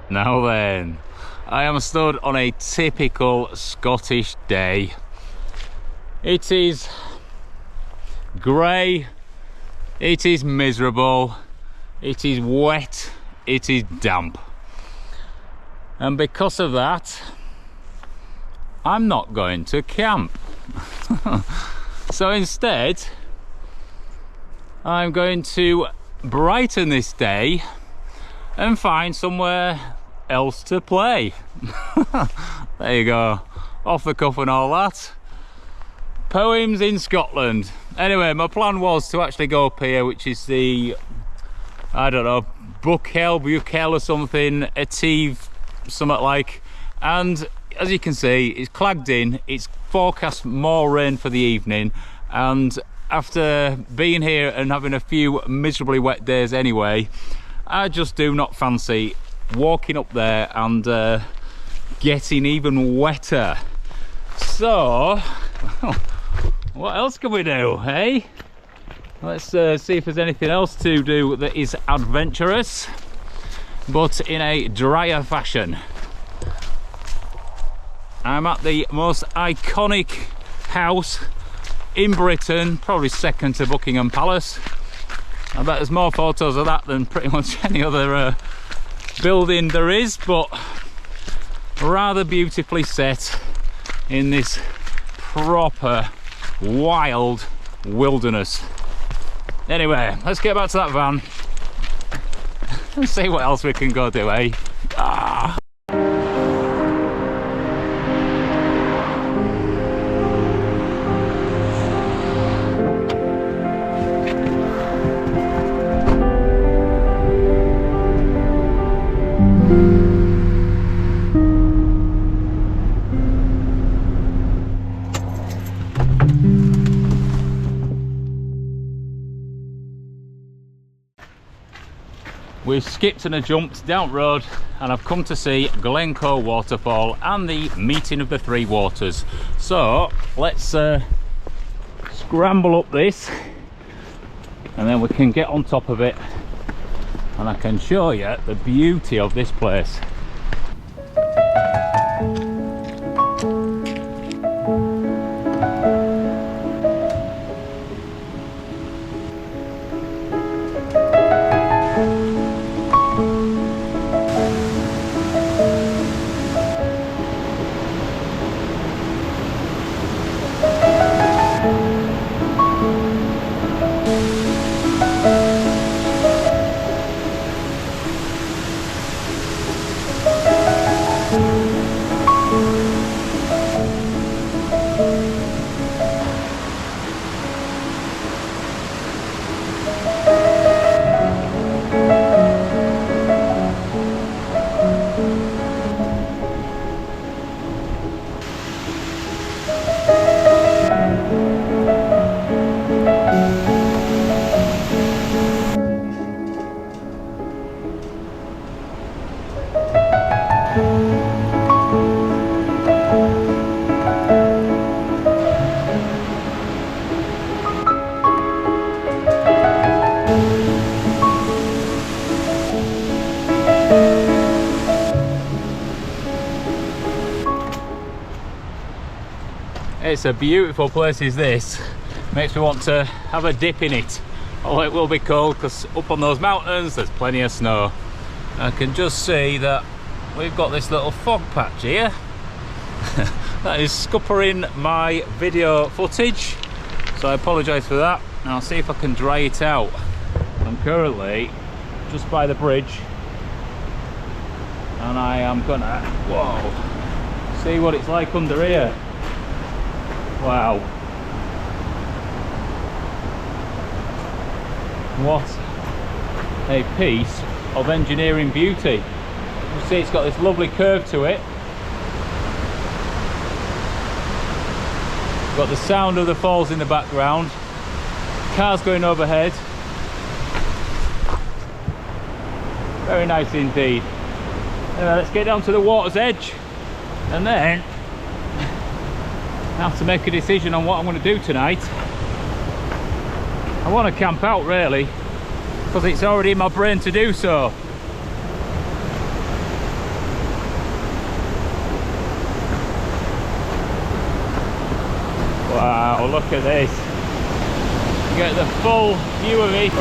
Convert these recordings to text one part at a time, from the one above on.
Now then, I am stood on a typical Scottish day. It is grey, it is miserable, it is wet, it is damp. And because of that, I'm not going to camp. So instead, I'm going to brighten this day and find somewhere else to play. There you go, off the cuff and all that. Poems in Scotland. Anyway, my plan was to actually go up here, which is the, I don't know, Buchel or something, Ative, something like. And as you can see, it's clagged in, it's forecast more rain for the evening, and after being here and having a few miserably wet days anyway, I just do not fancy walking up there and getting even wetter. So what else can we do, hey? Let's see if there's anything else to do that is adventurous, but in a drier fashion. I'm at the most iconic house in Britain, probably second to Buckingham Palace. I bet there's more photos of that than pretty much any other building there is, but rather beautifully set in this proper wild wilderness. Anyway, let's get back to that van and see what else we can go do, eh? Ah. We've skipped and jumped down road and I've come to see Glencoe waterfall and the meeting of the three waters. So let's scramble up this and then we can get on top of it and I can show you the beauty of this place. It's a beautiful place, is this. Makes me want to have a dip in it. Oh, it will be cold because up on those mountains there's plenty of snow. I can just see that we've got this little fog patch here that is scuppering my video footage, so I apologise for that, and I'll see if I can dry it out. I'm currently just by the bridge and I am gonna, whoa, see what it's like under here. Wow, what a piece of engineering beauty. You see it's got this lovely curve to it. Got the sound of the falls in the background, cars going overhead. Very nice indeed. Anyway, let's get down to the water's edge and then I have to make a decision on what I'm going to do tonight. I want to camp out really, because it's already in my brain to do so. Wow, look at this. Get the full view of it.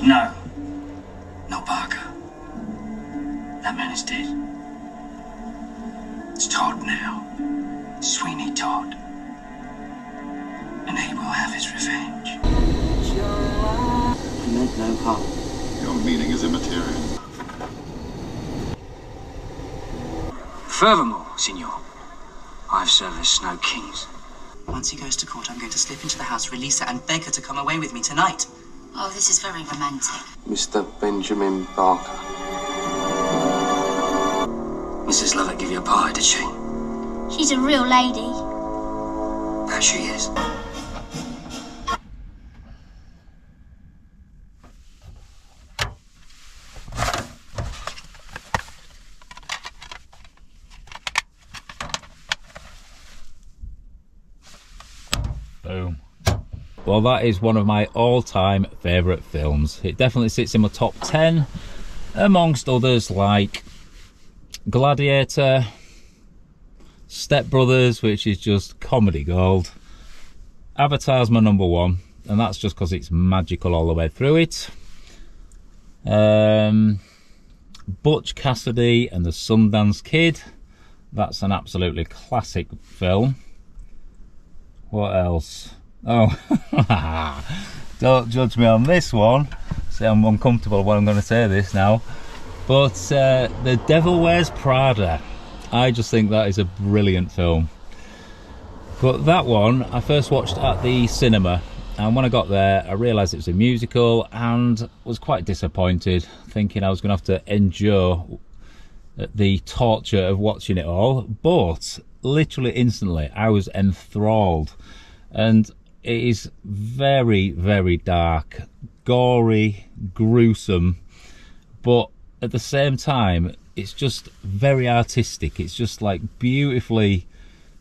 No. No, Parker. That man is dead. It's Todd now. Sweeney Todd. And he will have his revenge. He meant no harm. Your meaning is immaterial. Furthermore, Signor, I've serviced no kings. Once he goes to court, I'm going to slip into the house, release her, and beg her to come away with me tonight. Oh, this is very romantic. Mr. Benjamin Barker. Mrs. Lovett give you a pie, did she? She's a real lady. That she is. Boom. Well, that is one of my all-time favourite films. It definitely sits in my top 10, amongst others like Gladiator, Step Brothers, which is just comedy gold. Avatar's my number 1, and that's just because it's magical all the way through it. Butch Cassidy and the Sundance Kid. That's an absolutely classic film. What else? Oh, don't judge me on this one. See, I'm uncomfortable when I'm going to say this now. But The Devil Wears Prada. I just think that is a brilliant film. But that one, I first watched at the cinema. And when I got there, I realised it was a musical and was quite disappointed, thinking I was going to have to endure the torture of watching it all. But literally instantly, I was enthralled. And it is very, very dark, gory, gruesome, but at the same time, it's just very artistic. It's just like beautifully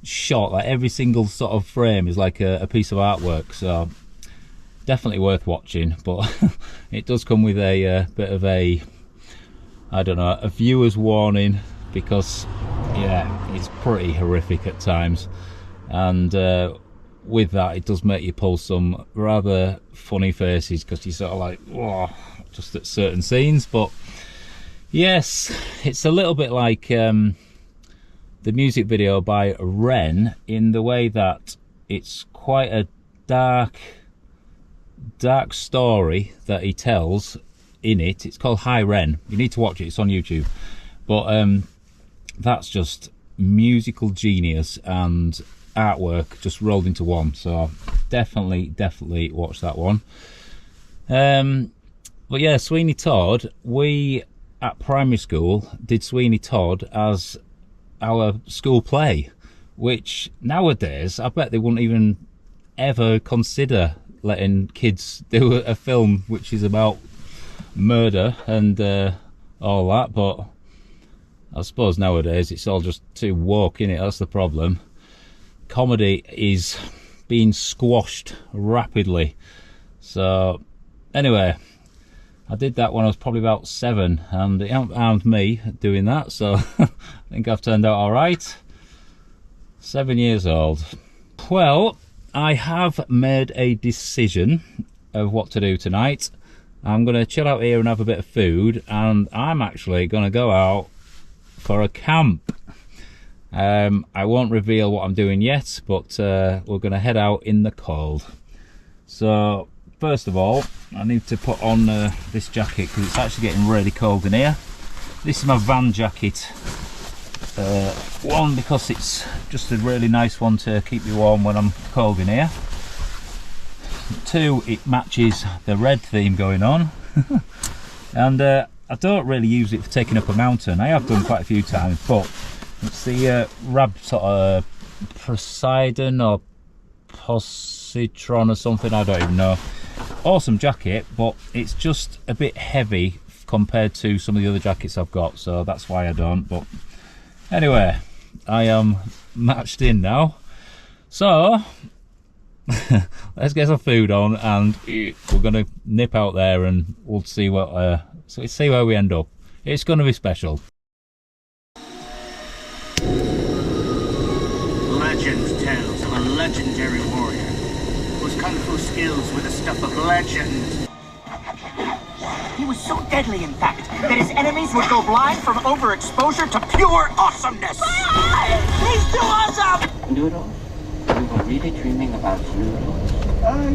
shot. Like every single sort of frame is like a piece of artwork. So definitely worth watching. But it does come with a bit of a, I don't know, a viewer's warning, because yeah, it's pretty horrific at times. And with that, it does make you pull some rather funny faces, because you're sort of like, whoa, just at certain scenes. But yes, it's a little bit like the music video by Ren, in the way that it's quite a dark story that he tells in it. It's called Hi Ren. You need to watch it, it's on YouTube. But that's just musical genius and artwork just rolled into one. So definitely watch that one. But yeah, Sweeney Todd, we at primary school did Sweeney Todd as our school play, which nowadays I bet they wouldn't even ever consider letting kids do a film which is about murder and all that. But I suppose nowadays it's all just too woke, innit? That's the problem. Comedy is being squashed rapidly. So anyway, I did that when I was probably about 7, and it hasn't harmed me doing that, so I think I've turned out all right. 7 years old. Well, I have made a decision of what to do tonight. I'm going to chill out here and have a bit of food, and I'm actually going to go out for a camp. I won't reveal what I'm doing yet, but we're going to head out in the cold. So first of all, I need to put on this jacket, because it's actually getting really cold in here. This is my van jacket. One, because it's just a really nice one to keep you warm when I'm cold in here. 2, it matches the red theme going on. And I don't really use it for taking up a mountain. I have done quite a few times, but It's the Rab sort of Poseidon or Positron or something, I don't even know. Awesome jacket, but it's just a bit heavy compared to some of the other jackets I've got, so that's why I don't. But anyway, I am matched in now, so let's get some food on and we're gonna nip out there and we'll see what see where we end up. It's gonna be special. Legend tales of a legendary warrior whose kung fu skills were the stuff of legend. He was so deadly, in fact, that his enemies would go blind from overexposure to pure awesomeness. He's too awesome! Noodles, we were really dreaming about noodles.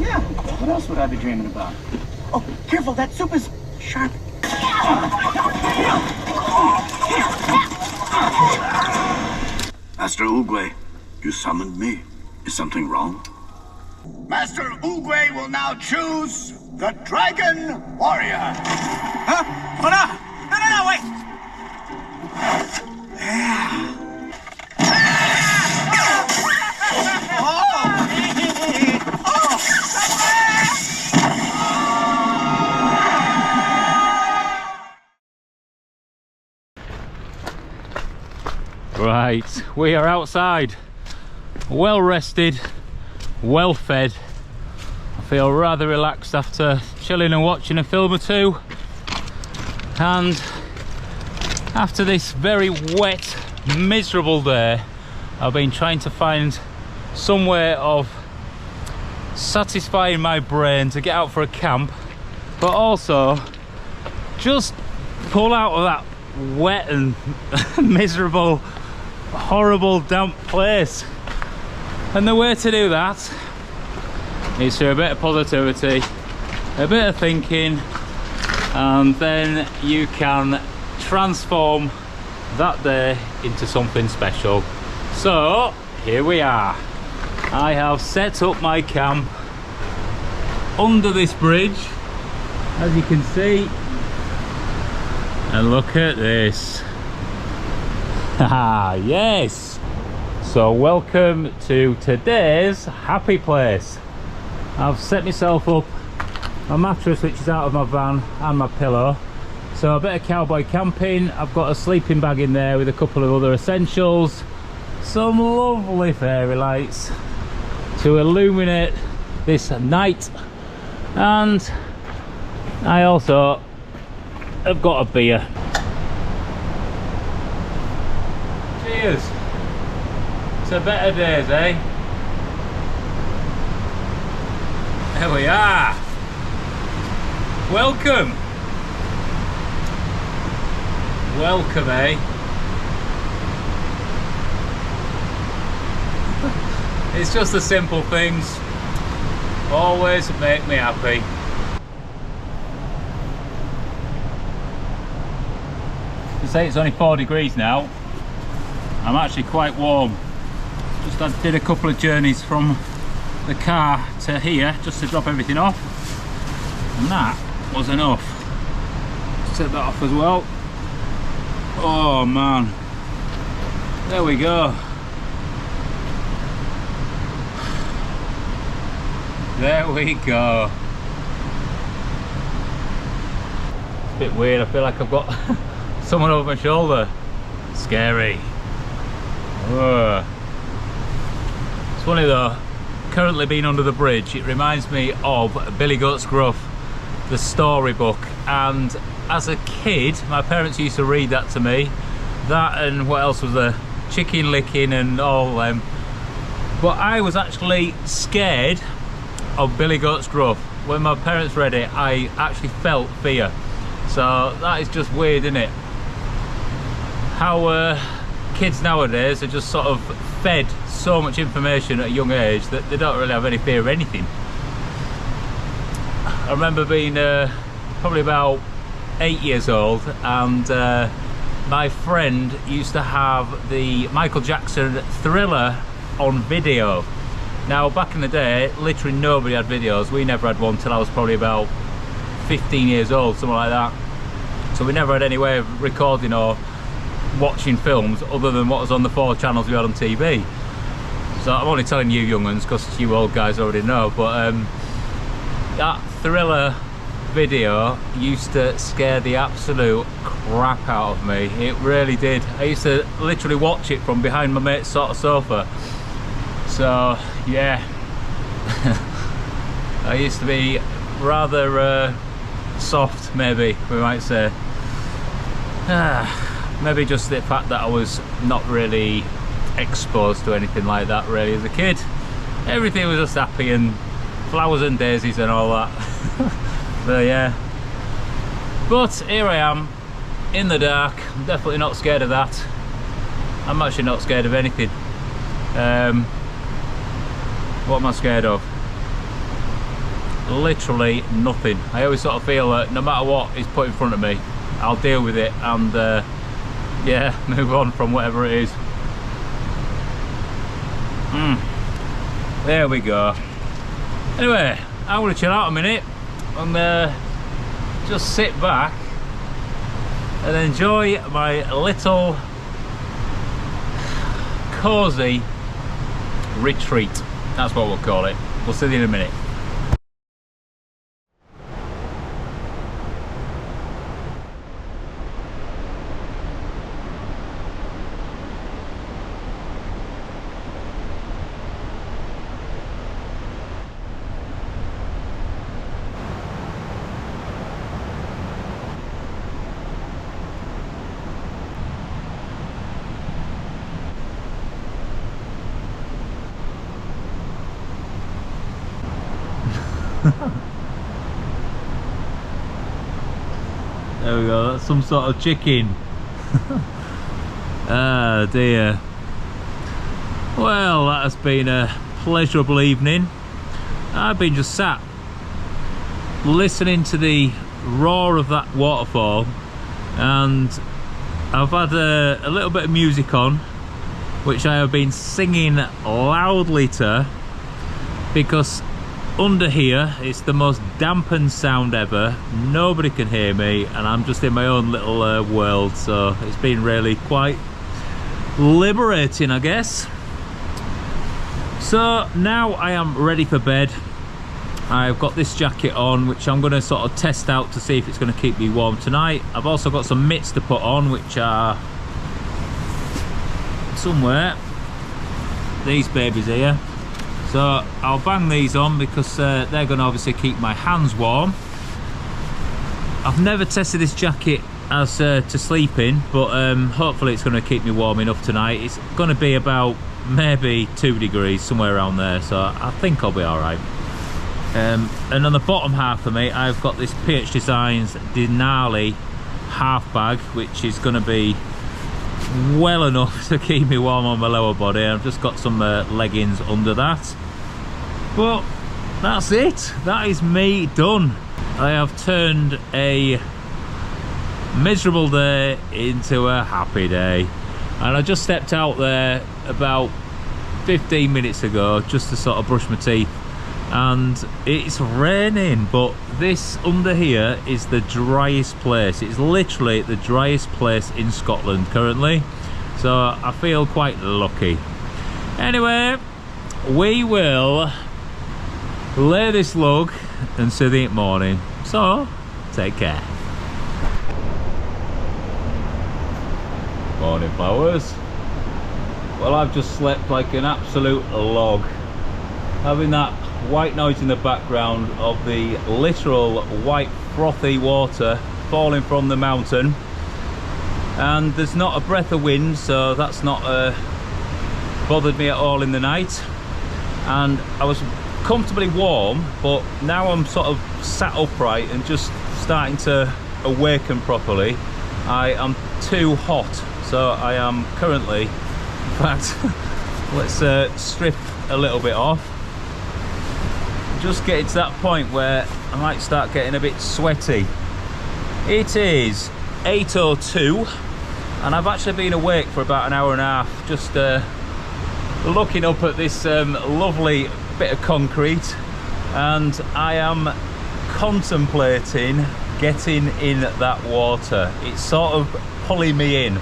Yeah. What else would I be dreaming about? Oh, careful, that soup is sharp. Master Oogway, you summoned me. Is something wrong? Master Oogway will now choose the Dragon Warrior. Huh? Oh, no! No, wait! Right, we are outside, well rested, well fed. I feel rather relaxed after chilling and watching a film or two, and after this very wet, miserable day, I've been trying to find some way of satisfying my brain to get out for a camp, but also just pull out of that wet and miserable, horrible, damp place. And the way to do that is through a bit of positivity, a bit of thinking, and then you can transform that day into something special. So here we are. I have set up my camp under this bridge, as you can see, and look at this. Haha, yes. So welcome to today's happy place. I've set myself up a mattress which is out of my van and my pillow, so a bit of cowboy camping. I've got a sleeping bag in there with a couple of other essentials, some lovely fairy lights to illuminate this night, and I also have got a beer. Cheers to better days, eh? There we are. Welcome. Welcome, eh? It's just the simple things always make me happy. To say it's only 4 degrees now, I'm actually quite warm. Just did a couple of journeys from the car to here just to drop everything off, and that was enough. Set that off as well. Oh man, there we go. There we go. It's a bit weird, I feel like I've got someone over my shoulder. Scary. Ugh. It's funny though, currently being under the bridge, it reminds me of Billy Goat's Gruff, the storybook, and as a kid my parents used to read that to me, that and what else was there, Chicken Licking and all them, but I was actually scared of Billy Goat's Gruff. When my parents read it, I actually felt fear. So that is just weird, isn't it? How kids nowadays are just sort of fed so much information at a young age that they don't really have any fear of anything. I remember being probably about 8 years old, and my friend used to have the Michael Jackson Thriller on video. Now back in the day, literally nobody had videos. We never had one till I was probably about 15 years old, something like that. So we never had any way of recording or watching films other than what was on the 4 channels we had on TV. So I'm only telling you young ones because you old guys already know, but that Thriller video used to scare the absolute crap out of me. It really did. I used to literally watch it from behind my mate's sort of sofa. So yeah, I used to be rather soft, maybe we might say. Maybe just the fact that I was not really exposed to anything like that really as a kid. Everything was just happy and flowers and daisies and all that. So yeah, but here I am in the dark. I'm definitely not scared of that. I'm actually not scared of anything. What am I scared of? Literally nothing. I always sort of feel that no matter what is put in front of me, I'll deal with it and yeah, move on from whatever it is. There we go. Anyway, I'm going to chill out a minute and just sit back and enjoy my little cozy retreat. That's what we'll call it. We'll see you in a minute. There we go, that's some sort of chicken. Ah dear. Well, that has been a pleasurable evening. I've been just sat listening to the roar of that waterfall, and I've had a little bit of music on, which I have been singing loudly to, because under here it's the most dampened sound ever. Nobody can hear me and I'm just in my own little world, so it's been really quite liberating, I guess. So now I am ready for bed. I've got this jacket on, which I'm going to sort of test out to see if it's going to keep me warm tonight. I've also got some mitts to put on, which are somewhere, these babies here. So I'll bang these on because they're going to obviously keep my hands warm. I've never tested this jacket as to sleep in, but hopefully it's going to keep me warm enough tonight. It's going to be about maybe 2 degrees, somewhere around there, so I think I'll be alright. And on the bottom half of me, I've got this PH Designs Denali half bag, which is going to be well enough to keep me warm on my lower body. I've just got some leggings under that, but that's it. That is me done. I have turned a miserable day into a happy day, and I just stepped out there about 15 minutes ago just to sort of brush my teeth, and it's raining, but this under here is the driest place. It's literally the driest place in Scotland currently, so I feel quite lucky. Anyway, we will lay this log and see the morning, so take care. Morning, flowers. Well, I've just slept like an absolute log, having that white noise in the background of the literal white frothy water falling from the mountain, and there's not a breath of wind, so that's not bothered me at all in the night. And I was comfortably warm, but now I'm sort of sat upright and just starting to awaken properly. I am too hot, so I am currently, in fact, let's strip a little bit off. Just getting to that point where I might start getting a bit sweaty. It is 8:02 and I've actually been awake for about an hour and a half, just looking up at this lovely bit of concrete, and I am contemplating getting in that water. It's sort of pulling me in,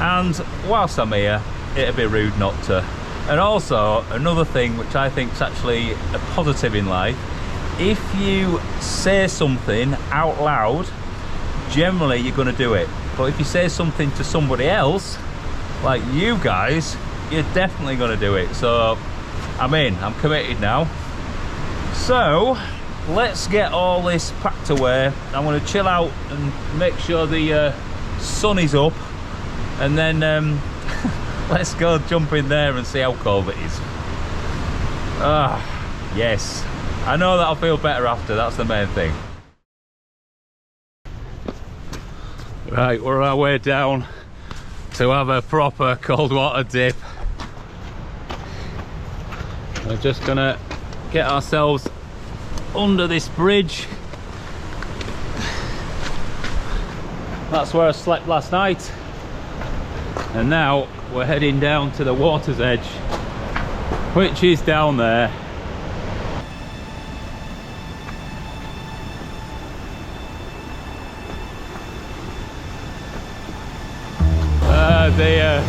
And whilst I'm here, it'd be rude not to. And also, another thing which I think is actually a positive in life, if you say something out loud, generally you're going to do it. But if you say something to somebody else, like you guys, you're definitely going to do it. So I'm in, I'm committed now. So let's get all this packed away. I'm going to chill out and make sure the sun is up, and then let's go jump in there and see how cold it is. Ah, yes, I know that I'll feel better after, that's the main thing. Right, we're on our way down to have a proper cold water dip. We're just gonna get ourselves under this bridge. That's where I slept last night. And now we're heading down to the water's edge, which is down there. Dear,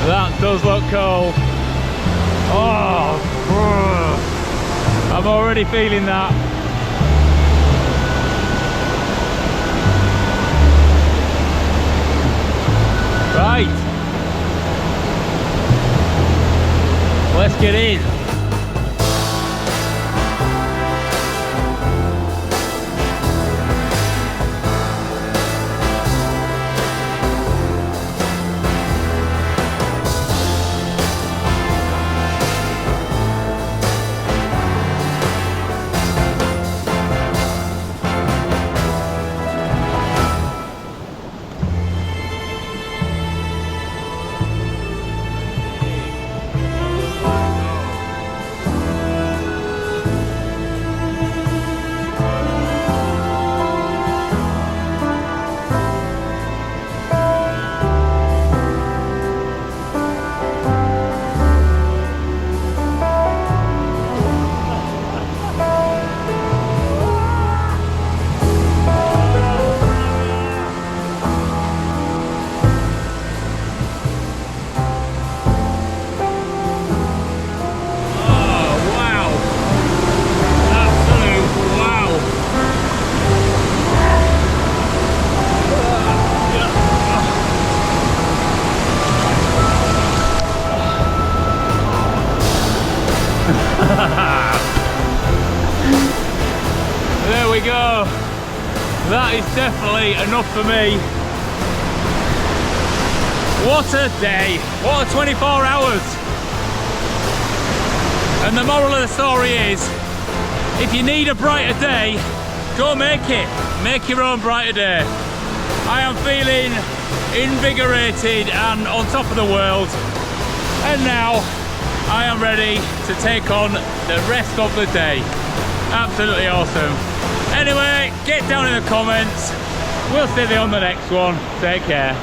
that does look cold. Oh, I'm already feeling that. Right, let's get in. There we go. That is definitely enough for me. What a day. What a 24 hours. And the moral of the story is, if you need a brighter day, go make it. Make your own brighter day. I am feeling invigorated and on top of the world. And now I am ready to take on the rest of the day. Absolutely awesome. Anyway, get down in the comments. We'll see you on the next one. Take care.